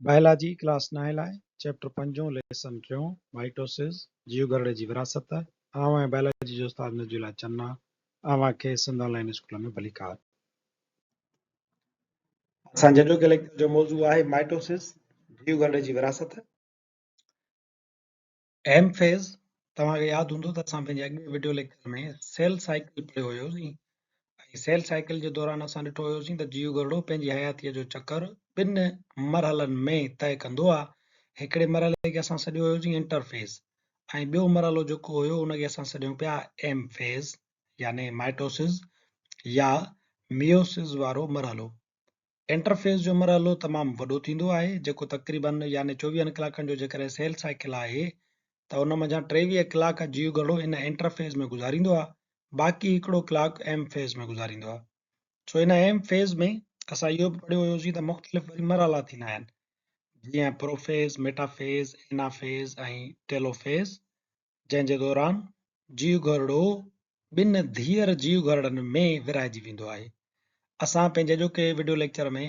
Biology class 9 लाइ chapter 5 lesson 3 mitosis जीव घरड़े जी विरासत आवां बायोलॉजी जो उस्ताद नजूला चन्ना आवां खे सिंध ऑनलाइन स्कूल में भली कार असांजे अॼोके लेक्चर जो मौज़ू आहे माइटोसिस जीव घरड़े जी विरासत एम फेज़ तव्हांखे यादि हूंदो त असां पंहिंजे अॻे वीडियो लेक्चर में सेल साइकिल पढ़ियो हुयोसीं सेल साइकिल जे दौरान असां ॾिठो हुयोसीं त जीव घरड़ो पंहिंजी हयातीअ जो चकर ॿिनि मरहलनि में तय कंदो आहे हिकिड़े मरहले खे असां सॾियो हुयोसीं इंटरफेज़ ऐं ॿियो मरहलो जेको हुयो उनखे असां सॾियूं पिया एम फेज़ यानी माइटोसिस या मियोसिस वारो मरहलो इंटरफेज़ जो मरहलो तमामु वॾो थींदो आहे जेको तक़रीबन यानी 24 कलाकनि जो जेकॾहिं सेल साइकिल आहे त उन मंझां 23 कलाक जीव घरड़ो इन इंटरफेज़ में गुज़ारींदो आहे बाक़ी हिकिड़ो कलाक एम फेज़ में गुज़ारींदो आहे सो इन एम फेज़ में असां इहो बि पढ़ियो हुयोसीं त मुख़्तलिफ़ वरी मरहला थींदा आहिनि जीअं प्रोफेज़ मेटाफेज़ एनाफेज़ ऐं टेलोफेज़ जंहिंजे दौरान जीव घरड़ो ॿिनि धीअर जीव घरड़नि में विरहाइजी वेंदो आहे असां पंहिंजे अॼोके वीडियो लेक्चर में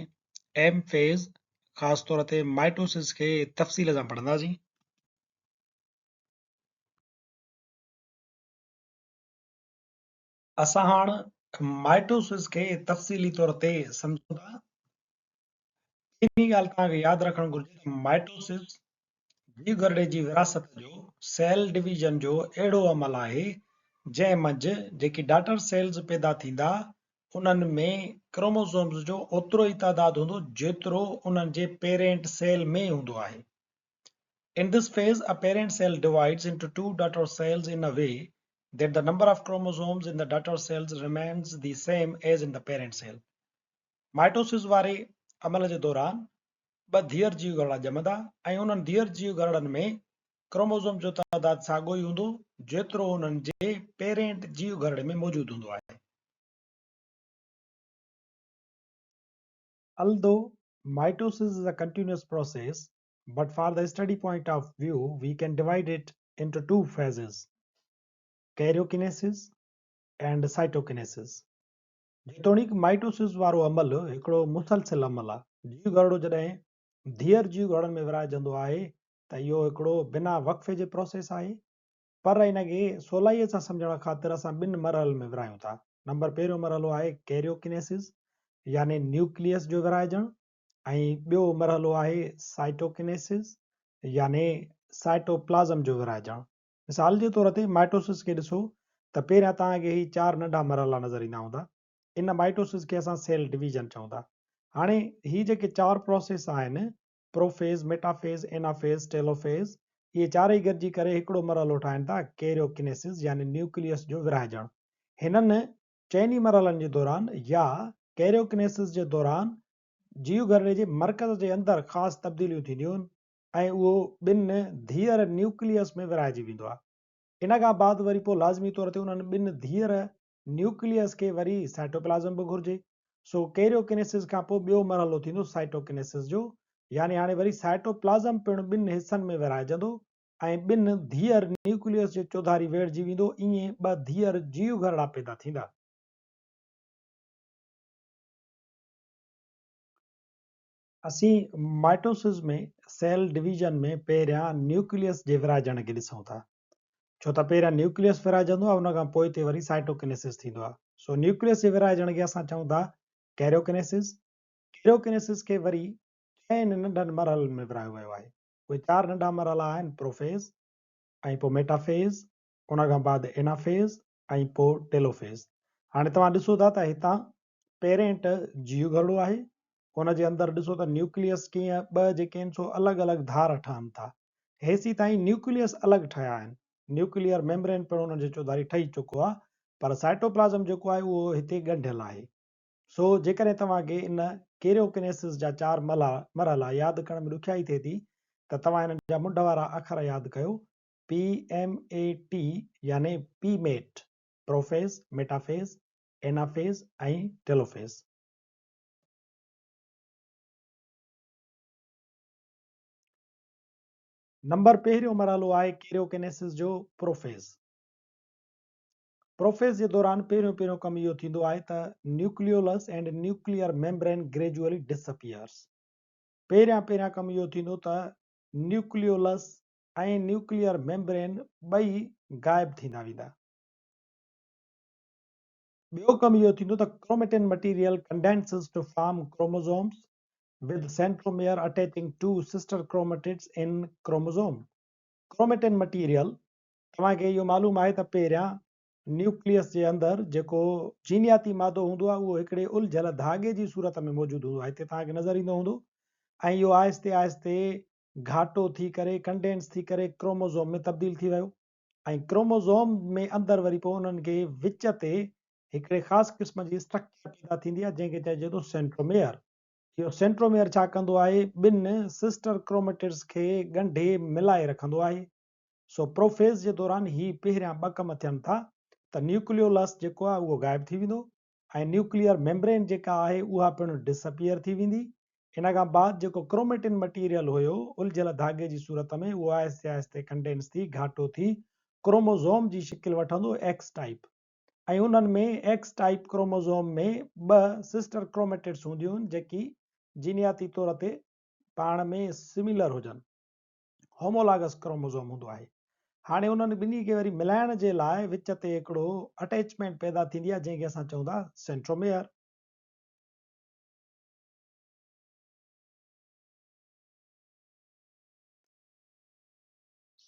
एम फेज़ ख़ासि तौर ते माइटोसिस खे तफ़सील सां पढ़ंदासीं असां हाणे माइटोसिस खे तफ़सीली तौर ते सम्झूं था इन ॻाल्हि तव्हांखे यादि रखणु घुरिजे त माइटोसिस जीव घरड़े जी विरासत जो सेल डिवीजन जो अहिड़ो अमल आहे जंहिं मंझि जेकी डॉटर सेल्स पैदा थींदा उन्हनि में क्रोमोसोम्स जो ओतिरो ई तादाद हूंदो जेतिरो उन्हनि जे पेरेंट सेल में हूंदो आहे In this phase, a parent cell divides into two daughter cells in a way that the number of chromosomes in the daughter cells remains the same as in the parent cell. Mitosis वारे अमल जे दौरान ॿ धीअर जीव घरड़ा ॼमंदा ऐं उन्हनि धीअर जीव घरड़नि में क्रोमोसोम जो तादाद साॻियो ई हूंदो जेतिरो उन्हनि जे पेरेंट जीव घरड़े में मौजूदु हूंदो आहे Although mitosis is a continuous process, but for the study point of view, we can divide it into two phases, karyokinesis and cytokinesis. जेतोणीकि माइटोसिस वारो अमल हिकिड़ो मुसलसिल अमल आहे जीव घरड़ो जॾहिं धीअर जीव घरड़नि में विरहाइजंदो आहे त इहो हिकिड़ो बिना वक़्फ़े जे प्रोसेस आहे पर इनखे सवलाईअ सां सम्झण ख़ातिर असां ॿिनि मरहलनि में विरहायूं था नंबर पहिरियों मरहलो आहे कैरियोकिनेसिस यानी न्यूक्लियस जो विरहाइजणु ऐं ॿियो मरहलो आहे साइटोकिनेसिस यानी साइटोप्लाज़म जो विरहाइजणु मिसाल जे तौर ते माइटोसिस खे ॾिसो त पहिरियां तव्हांखे ही 4 नंढा मरहला नज़र ईंदा हूंदा इन माइटोसिस खे असां सेल डिवीजन चऊं था हाणे ही जेके 4 प्रोसेस आहिनि प्रोफेज़ मेटाफेज़ एनाफेज़ टेलोफेज़ इहे चारई गॾिजी करे हिकिड़ो मरहलो ठाहिनि था कैरियोकिनेसिस यानी न्यूक्लियस जो विरहाइजणु हिननि चइनी मरहलनि जे दौरान या कैरियोकिनेसिस जे दौरान जीव घरड़े जे मर्कज़ जे अंदरि ख़ासि तब्दीलियूं थींदियूं आहिनि ऐं उहो ॿिनि धीअर न्यूक्लियस में विरहाइजी वेंदो आहे इन खां बाद वरी पोइ लाज़मी तौर ते उन्हनि ॿिनि धीअर न्यूक्लियस खे वरी साइटोप्लाज़म बि घुरिजे सो कैरियोकिनेसिस खां पोइ ॿियो मरहलो थींदो साइटोकिनेसिस जो यानी हाणे वरी साइटोप्लाज़म पिणु ॿिनि हिसनि में विरहाइजंदो ऐं ॿिनि धीअर न्यूक्लियस जे चौधारी वेड़जी वेंदो ईअं ॿ धीअर जीव घरड़ा पैदा थींदा असीं माइटोसिस में सेल डिवीजन में पहिरियां न्यूक्लियस जे विरहाइजण खे ॾिसूं था छो त पहिरियां न्यूक्लियस विरहाइजंदो आहे उन खां पोइ ते वरी साइटोकिनेसिस थींदो आहे सो न्यूक्लियस जे विरहाइजण खे असां चऊं था कैरियोकिनेसिस खे वरी 6 नंढनि मरहलनि में विरहायो वियो आहे उहे 4 नंढा मरहला आहिनि प्रोफेज़ ऐं पोइ मेटाफेज़ उन खां बाद एनाफेज़ ऐं पोइ टेलोफेज़ हाणे तव्हां ॾिसो था त हितां पेरेंट जीव घरड़ो आहे उन जे अंदरि ॾिसो त न्यूक्लियस कीअं ॿ जेके आहिनि सो अलॻि अलॻि धार ठहनि था हेसीं ताईं न्यूक्लियस अलॻि ठहिया आहिनि न्यूक्लियर मेम्ब्रेन पिणु उन जे चौधारी ठही चुको आहे पर साइटोप्लाज़म जेको आहे उहो हिते ॻंढियल आहे सो जेकॾहिं तव्हांखे इन कैरियोकिनेसिस जा 4 मरहला यादि करण में ॾुखियाई थिए थी त तव्हां हिननि जा मुंड वारा अखर यादि कयो PMAT यानी पीमेट प्रोफेज़ मेटाफेज़ एनाफेज़ ऐं टेलोफेज़ नंबर पहिरियों मरहलो आहे कैरियोकिनेसिस जो प्रोफेज़ प्रोफेज़ जे दौरान पहिरियों कमु इहो थींदो आहे त nucleolus and nuclear membrane gradually disappears पहिरियां कमु इहो थींदो त न्यूक्लियोलस ऐं न्यूक्लियर मेम्ब्रेन ॿई गायब थींदा वेंदा। ॿियो कमु इहो थींदो त chromatin material condenses to form chromosomes with centromere attaching to sister chromatids in chromosome. Chromatin material तव्हांखे इहो मालूम आहे त पहिरियां न्यूक्लियस जे अंदरि जेको जीनियाती मादो हूंदो आहे उहो हिकिड़े उलझल धागे जी सूरत में मौजूदु हूंदो आहे। हिते तव्हांखे नज़र ईंदो हूंदो ऐं इहो आहिस्ते आहिस्ते घाटो थी करे कंडेंस थी करे क्रोमोसोम में तब्दील थी वियो ऐं क्रोमोसोम में अंदरि वरी पोइ उन्हनि खे विच ते हिकिड़े ख़ासि क़िस्म जी स्ट्रक्चर पैदा थींदी आहे जंहिंखे चइजे थो सेंट्रोमेयर। इहो सेंट्रोमेयर छा कंदो आहे, ॿिनि सिस्टर क्रोमेटिड्स खे ॻंढे मिलाए रखंदो आहे। सो प्रोफेज़ जे दौरान ही पहिरियां ॿ कम थियनि था त न्यूक्लियोलस जेको आहे उहो गायब थी वेंदो ऐं न्यूक्लियर मेम्ब्रेन जेका आहे उहा पिणु डिसअपियर थी वेंदी। इन खां बाद जेको क्रोमेटिन मटीरियल हुयो उलझियल धागे जी सूरत में उहो आहिस्ते आहिस्ते कंडेंस थी घाटो थी क्रोमोसोम जी शिकिल वठंदो एक्स टाइप ऐं उन्हनि में एक्स टाइप क्रोमोसोम में ॿ सिस्टर क्रोमेटिड्स हूंदियूं आहिनि जेकी जीनियाती तौर ते पाण में सिमिलर हुजनि, होमोलागस क्रोमोसोम हूंदो आहे। हाणे उन्हनि ॿिन्ही खे वरी मिलाइण जे लाइ विच ते हिकिड़ो अटैचमेंट पैदा थींदी आहे जंहिंखे असां चऊं था सेंट्रोमेयर।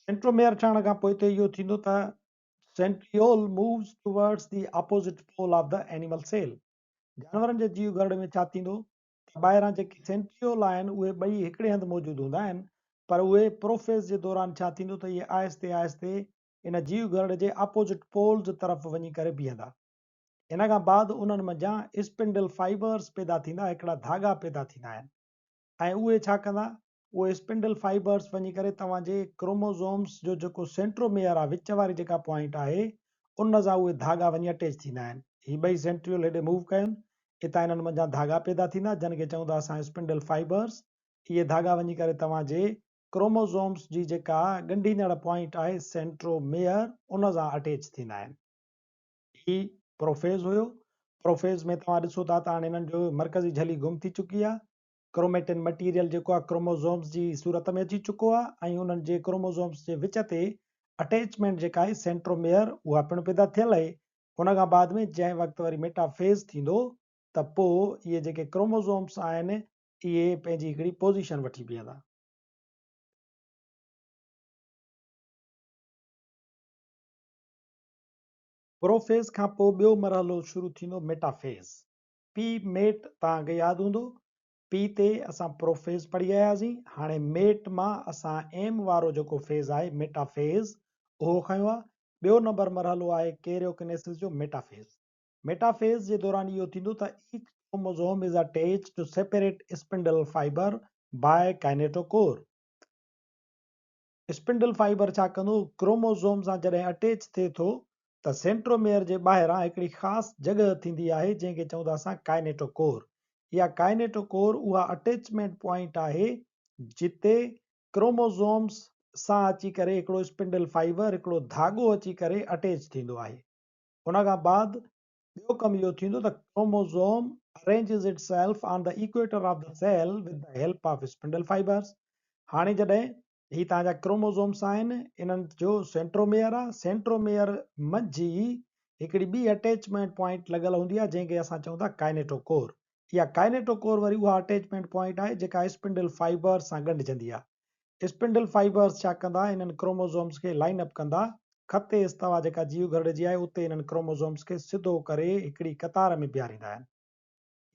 सेंट्रोमेयर ठहण खां पोइ हिते इहो थींदो त centriole moves towards the opposite pole of the animal cell. जानवरनि जे जीव गर्भ में छा थींदो त ॿाहिरां जेके सेंट्रियोल आहिनि उहे ॿई हिकिड़े हंधि मौजूदु हूंदा आहिनि पर उहे प्रोफेज़ जे दौरान छा थींदो त इहे आहिस्ते आहिस्ते इन जीव गर्भ जे अपोजिट पोल्स तरफ़ वञी करे बीहंदा। इन खां बाद उन्हनि मंझां स्पिंडल फाइबर्स पैदा थींदा, हिकिड़ा धागा पैदा थींदा आहिनि ऐं उहे छा कंदा, उहे स्पिंडल फाइबर्स वञी करे तव्हांजे क्रोमोसोम्स जो जेको सेंट्रोमेयर आहे विच वारी जेका पॉइंट आहे उन सां उहे धागा वञी अटैच थींदा आहिनि। ही ॿई सेंट्रियोल हेॾे मूव कनि, हितां इन्हनि मंझां धागा पैदा थींदा जंहिंखे चऊं था असां स्पिंडल फाइबर्स। इहे धागा वञी करे तव्हांजे क्रोमोसोम्स जी जेका ॻंढींदड़ पॉइंट आहे सेंट्रोमेयर उन सां अटैच थींदा आहिनि। ही प्रोफेज़ हुयो। प्रोफेज़ में तव्हां ॾिसो था त हाणे हिननि जो मरकज़ी झली गुम थी चुकी आहे, क्रोमेटिन मटीरियल जेको आहे क्रोमोसोम्स जी सूरत में अची चुको आहे ऐं उन्हनि जे क्रोमोसोम्स जे विच ते अटैचमेंट जेका आहे सेंट्रोमेयर उहा पिणु पैदा थियल आहे। हुन खां बाद में जंहिं वक़्तु वरी मेटाफेज़ थींदो त पोइ इहे जेके क्रोमोसोम्स आहिनि इहे पंहिंजी हिकिड़ी पोज़ीशन वठी बीहंदा। प्रोफेज़ खां पोइ ॿियो मरहलो शुरू थींदो मेटाफेज़। पी मेट तव्हांखे यादि हूंदो, पी ते असां प्रोफेज़ पढ़ी आयासीं। हाणे मेट मां असां एम वारो जेको फेज़ आहे मेटाफेज़ उहो खयो आहे। ॿियो नंबर मरहलो आहे कैरियोकिनेसिस जो मेटाफेज़। मेटाफेज़ जे दौरान इहो थींदो त each chromosome is attached to separate spindle fibre by kinetochore. Spindle fibre छा कंदो, क्रोमोसोम सां जॾहिं अटैच थिए थो त सेंट्रोमेयर जे ॿाहिरां हिकिड़ी ख़ासि जॻह थींदी आहे जंहिंखे चऊं था असां काइनेटोकोर। इहा काइनेटोकोर उहा अटैचमेंट पॉइंट आहे जिते क्रोमोसोम्स सां अची करे हिकिड़ो स्पिंडल फाइबर हिकिड़ो धाॻो अची करे अटैच थींदो आहे। हुन खां बाद ॿियो कमु इहो थींदो त chromosome arranges itself on the equator of the cell with the help of spindle fibers। हाणे जॾहिं ही तव्हांजा क्रोमोसोम्स आहिनि इन्हनि जो सेंट्रोमेयर आहे, सेंट्रोमेयर मंझि हिकिड़ी ॿी अटैचमेंट पॉइंट लॻल हूंदी आहे जंहिंखे असां चऊं था काइनेटोकोर। इहा काइनेटोकोर वरी उहा अटैचमेंट पॉइंट आहे जेका स्पिंडल फाइबर सां ॻंढिजंदी आहे। स्पिंडल फाइबर्स छा कंदा, इन्हनि क्रोमोसोम्स खे लाइन अप कंदा, खते इस्तवा जेका जीव गर्भ जी आहे उते इन्हनि क्रोमोसोम्स खे सिधो करे हिकिड़ी कतार में बीहारींदा आहिनि।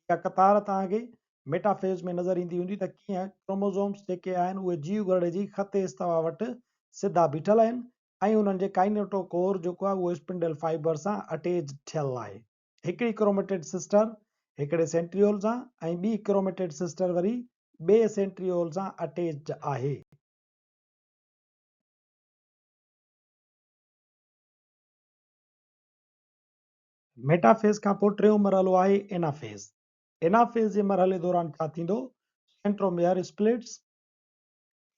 इहा कतार तव्हांखे मेटाफेज़ में नज़र ईंदी हूंदी त कीअं क्रोमोसोम्स जेके आहिनि उहे जीव गर्भ जी खते इस्तवा वटि सिधा बीठल आहिनि ऐं उन्हनि जे काइनेटोकोर जेको आहे उहो स्पिंडल फाइबर सां अटैच थियल आहे। हिकिड़ी क्रोमेटिड सिस्टर हिकिड़े सेंट्रियोल सां ऐं ॿी क्रोमेटिड सिस्टर वरी ॿिए सेंट्रियोल सां अटैच आहे। मेटाफेज़ खां पोइ टियों मरहलो आहे एनाफेज़। एनाफेज़ जे मरहले दौरान छा थींदो, सेंट्रोमेयर स्प्लिट्स।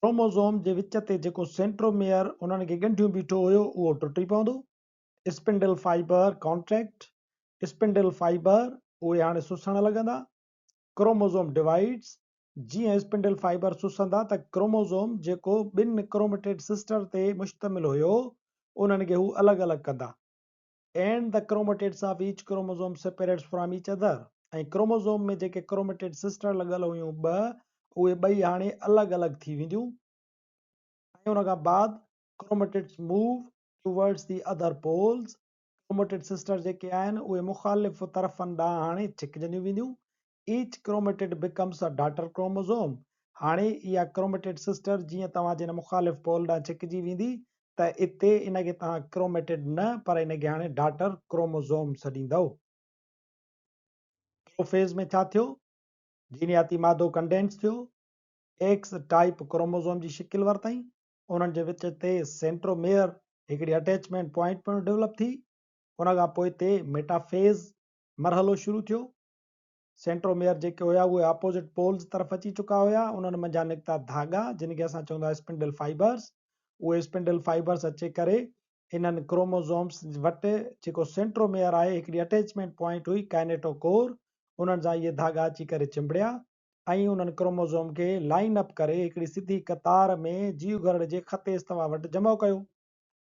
क्रोमोसोम जे विच ते जेको सेंट्रोमेयर उन्हनि खे ॻंढियूं बीठो हुयो उहो टुटी पवंदो। Spindle fibre contract, spindle fibre उहे हाणे सुसण लॻंदा। क्रोमोसोम डिवाइड्स, जीअं स्पिंडल फाइबर सुसंदा त क्रोमोज़ोम जेको ॿिनि क्रोमेटिड सिस्टर ते मुश्तमिल हुयो उन्हनि खे हू अलॻि अलॻि कंदा and the chromatids of each chromosome separates from each other ऐं क्रोमोज़ोम में जेके क्रोमेटिड सिस्टर लॻल हुयूं उहे ॿई हाणे अलॻि अलॻि थी वेंदियूं ऐं उन खां बाद chromatids move towards the other poles chromatid sister जेके आहिनि उहे मुख़ालिफ़ तरफ़नि ॾांहुं हाणे छिकजंदियूं वेंदियूं each chromatid becomes a daughter chromosome हाणे इहा क्रोमेटिड सिस्टर जीअं तव्हां जे मुख़ालिफ़ पोल ॾांहुं छिकजी वेंदी त इते इनखे तव्हां क्रोमेटिड न पर इनखे हाणे डाटर क्रोमोज़ोम सॾींदव प्रोफेज़ में छा थियो जीनियाती मादो कंडेंस थियो एक्स टाइप क्रोमोज़ोम जी शिकिल वरितई उन्हनि जे विच ते सेंट्रोमेयर हिकिड़ी अटैचमेंट पॉइंट पिणु डेवलप थी उन खां पोइ हिते मेटाफेज़ मरहलो शुरू थियो सेंट्रोमेयर जेके हुया उहे अपोजिट पोल्स तरफ़ अची चुका हुया उन्हनि मंझां निकिता धागा जिन खे असां चवंदा स्पिंडल फाइबर्स उहे स्पिंडल फाइबर्स अची करे इन्हनि क्रोमोज़ोम्स वटि जेको सेंट्रोमेयर आहे हिकिड़ी अटैचमेंट पॉइंट हुई काइनेटोकोर उन्हनि सां इहे धागा अची करे चिंबड़िया ऐं उन्हनि क्रोमोज़ोम खे लाइन अप करे हिकिड़ी सिधी कतार में जीव घर जे खते इस्तवा वटि जमा कयो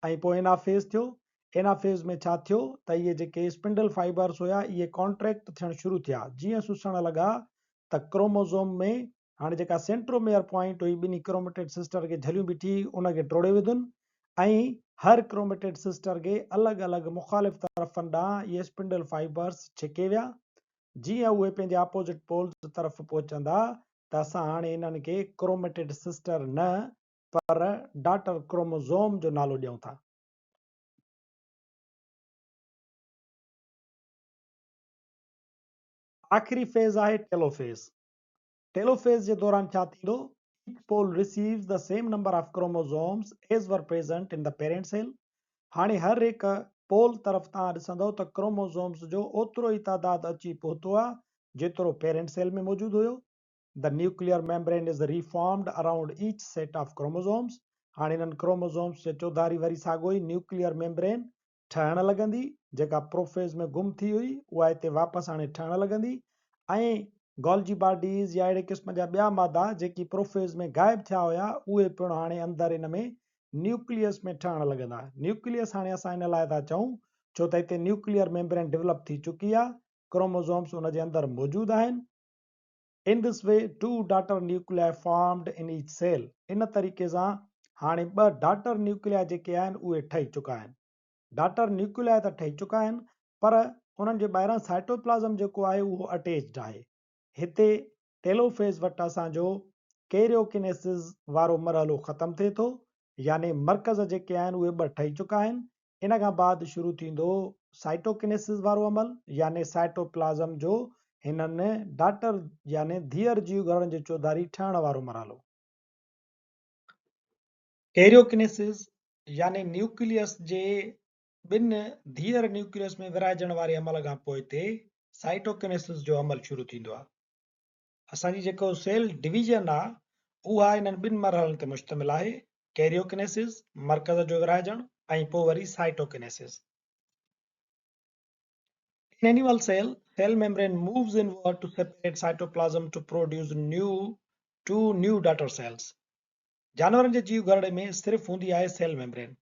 ऐं पोइ एनाफेज़ थियो एनाफेज़ में छा थियो त इहे जेके स्पिंडल फाइबर्स हुया इहे कॉन्ट्रैक्ट थियणु शुरू थिया जीअं सुसण लॻा त क्रोमोज़ोम में हाणे जेका सेंट्रोमेयर पॉइंट हुई ॿिन्ही क्रोमेटिड सिस्टर खे झलियूं बीठी उनखे टोड़े विधुनि ऐं हर क्रोमेटिड सिस्टर खे अलॻि अलॻि मुख़ालिफ़ तरफ़नि ॾांहुं इहे स्पिंडल फाइबर्स छिके विया जीअं उहे पंहिंजे अपोजिट पोल्स तरफ़ पहुचंदा त असां हाणे इन्हनि खे क्रोमेटिड सिस्टर न पर डाटर क्रोमोज़ोम जो नालो ॾियूं था आख़िरी फेज़ आहे टेलोफेज़ टेलोफेज़ जे दौरान छा थींदो each pole receives the same number of chromosomes as were present in the parent cell हाणे हर हिकु पोल तरफ़ तव्हां ॾिसंदव त क्रोमोज़ोम्स जो ओतिरो ई तादाद अची पहुतो आहे जेतिरो पेरेंट सेल में मौजूदु हुयो the nuclear membrane is reformed around each set of chromosomes हाणे इन्हनि क्रोमोज़ोम्स जे चौधारी वरी साॻियो ई न्यूक्लियर मेम्ब्रेन ठहणु लॻंदी जेका प्रोफेज़ में गुम थी हुई उहा हिते वापसि हाणे ठहणु लॻंदी ऐं गॉल्जी बॉडीज़ या अहिड़े क़िस्म जा ॿिया मादा जेकी प्रोफेज़ में गाइब थिया हुया उहे पिणु हाणे अंदरि इन में न्यूक्लियस में ठहणु लॻंदा न्यूक्लियस हाणे असां इन लाइ था चऊं छो त हिते न्यूक्लियर मेम्ब्रेन डेवलप थी चुकी आहे क्रोमोज़ोम्स उन जे अंदरि मौजूदु आहिनि In this way, two daughter nuclei formed in each cell. इन तरीक़े सां हाणे ॿ डाटर न्यूक्लिया जेके आहिनि उहे ठही चुका आहिनि डाटर न्यूक्लिया त ठही चुका आहिनि पर उन्हनि जे ॿाहिरां साइटोप्लाज़म जेको आहे उहो अटैच्ड आहे हिते टेलोफेज़ वटि असांजो कैरियोकिनेसिस वारो मरहलो ख़तमु थिए थो यानी मर्कज़ जेके आहिनि उहे ॿ ठही चुका आहिनि इन खां बाद शुरू थींदो साइटोकिनेसिस वारो अमल यानी साइटोप्लाज़म जो हिननि डाटर यानी धीअर जीव घरनि जे चौधारी ठहण वारो मरहलो कैरियोकिनेसिस यानी न्यूक्लियस जे ॿिनि धीअर न्यूक्लियस में विरहाइजण वारे अमल खां पोइ हिते साइटोकिनेसिस जो अमल शुरू थींदो आहे असांजी जेको सेल डिवीजन आहे उहा इन्हनि ॿिनि मरहलनि ते मुश्तमिल आहे कैरियोकिनेसिस मर्कज़ जो विरहाइजण ऐं पोइ वरी cytokinesis In animal cell membrane moves inward to separate cytoplasm to produce two new daughter cells. जानवरनि जे जीव घरड़े में सिर्फ़ हूंदी आहे सेल मेम्ब्रेन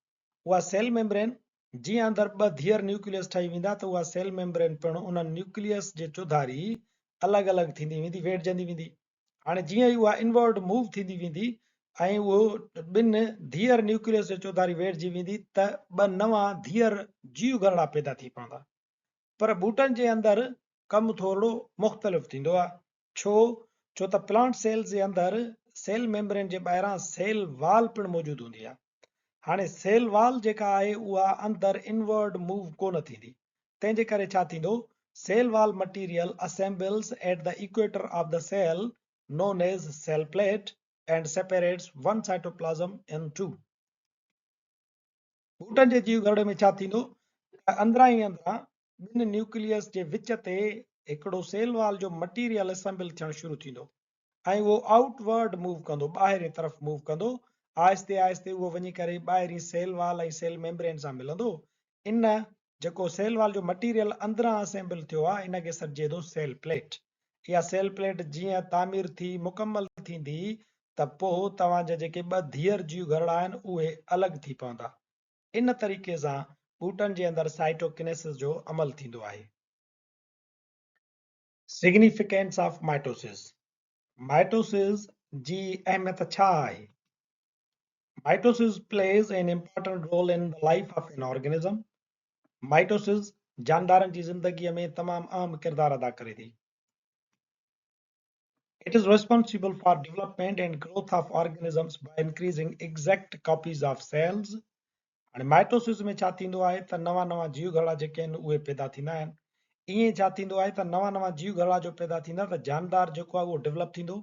उहा सेल मेम्ब्रेन जीअं अंदरि ॿ धीअर न्यूक्लियस ठही वेंदा त उहा सेल मेम्ब्रेन पिणु उन्हनि न्यूक्लियस जे चौधारी अलॻि अलॻि थींदी वेंदी वेठजंदी वेंदी हाणे जीअं ई उहा इनवर्ड मूव थींदी वेंदी ऐं उहो ॿिनि धीअर न्यूक्लियस जे चौधारी वेठजी वेंदी त ॿ नवां धीअर जीव घरड़ा पैदा थी पवंदा पर ॿूटनि जे अंदरि कमु थोरो मुख़्तलिफ़ थींदो आहे छो त प्लांट सेल्स जे अंदरि सेल मेम्ब्रेन जे ॿाहिरां सेल वाल पिणु मौजूदु हूंदी आहे हाणे सेल वाल जेका आहे उहा अंदरि इनवर्ड मूव कोन थींदी तंहिंजे करे छा थींदो cell wall material assembles at the equator of the cell known as cell plate and separates one cytoplasm in two ॿूटनि जे जीव घरड़े में छा थींदो अंदरां ई अंदरां ॿिनि न्यूक्लियस जे विच ते हिकिड़ो सेल वाल जो मटीरियल असेंबल थियणु शुरू थींदो ऐं उहो आउटवर्ड मूव कंदो ॿाहिरि तरफ़ मूव कंदो आहिस्ते आहिस्ते उहो वञी करे ॿाहिरीं सेल वाल ऐं सेल मेम्ब्रेन सां मिलंदो इन जेको सेल वाल जो मटीरियल अंदरां असेंबल थियो आहे इन खे सॾिजे थो सेल प्लेट इहा सेल प्लेट जीअं तामीर थी मुकमल थींदी त पोइ तव्हांजा जेके ॿ धीअर जीव घरड़ा आहिनि उहे अलॻि थी पवंदा। इन तरीक़े सां ॿूटनि जे अंदरि साइटोकिनेसिस जो अमल थींदो आहे। Significance of mitosis. माइटोसिस जी अहमियत छा आहे? Mitosis plays an important role in the life of an organism. Mitosis जानदारनि जी ज़िंदगीअ में तमामु अहम किरदारु अदा करे थी। It is responsible for development and growth of organisms by increasing exact copies of cells. हाणे माइटोसिस में छा थींदो आहे त नवां नवां जीव घड़ा जेके आहिनि उहे पैदा थींदा आहिनि। ईअं छा थींदो आहे त नवां नवां जीव घड़ा जो पैदा थींदा त जानदार जेको आहे उहो डेवलप थींदो।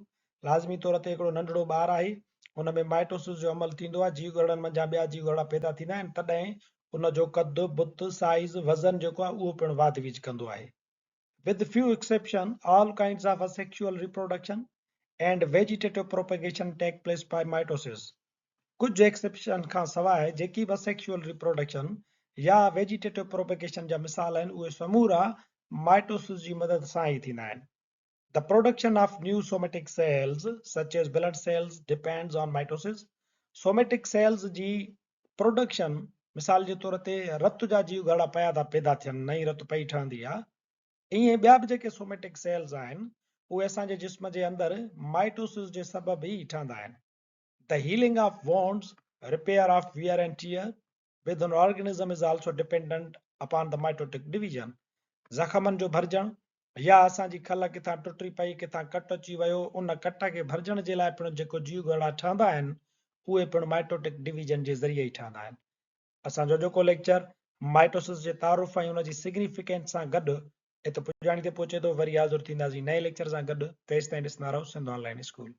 लाज़मी तौर ते हिकिड़ो नंढड़ो ॿारु आहे, हुन में माइटोसिस जो अमल थींदो आहे, जीव घड़नि मंझां ॿिया जीव घड़ा पैदा थींदा आहिनि, तॾहिं उन जो कद बुत साइज़ वज़न जेको आहे उहो पिणु वाध वीज कंदो आहे। With few exception, all kinds of asexual reproduction and vegetative propagation take place by mitosis. कुछ एक्सेप्शन खां सवाइ जेकी बि सेक्सुअल रिप्रोडक्शन या वेजिटेटिव प्रोपेगेशन जा मिसाल आहिनि उहे समूरा माइटोसिस जी मदद सां ई थींदा आहिनि। The production of new somatic cells such as blood cells depends on mitosis. Somatic cells जी प्रोडक्शन मिसाल जे तौर ते रत जा जीव घड़ा पया था पैदा थियनि, नई रत पई ठहंदी आहे, ईअं ॿिया बि जेके सोमेटिक सेल्स आहिनि उहे असांजे जिस्म जे अंदरि माइटोसिस जे सबब ई ठहंदा आहिनि। The healing of wounds, repair of wear and tear with an organism is also dependent upon the mitotic division. ज़ख़मनि जो भरजण या असांजी खल किथां टुटी पई, किथां कट अची वियो, उन कट खे भरजण जे लाइ पिणु जेको जीव घड़ा ठहंदा आहिनि उहे पिणु माइटोटिक डिवीजन जे ज़रिए ई ठहंदा आहिनि। असांजो जेको लेक्चर माइटोसिस जे तारुफ़ ऐं उनजी सिग्निफिकेंस सां गॾु हिते पुॼाणी ते पहुचे थो। वरी हाज़ुर थींदासीं नए लेक्चर सां गॾु। तेसिताईं ॾिसंदा रहो सिंध ऑनलाइन स्कूल।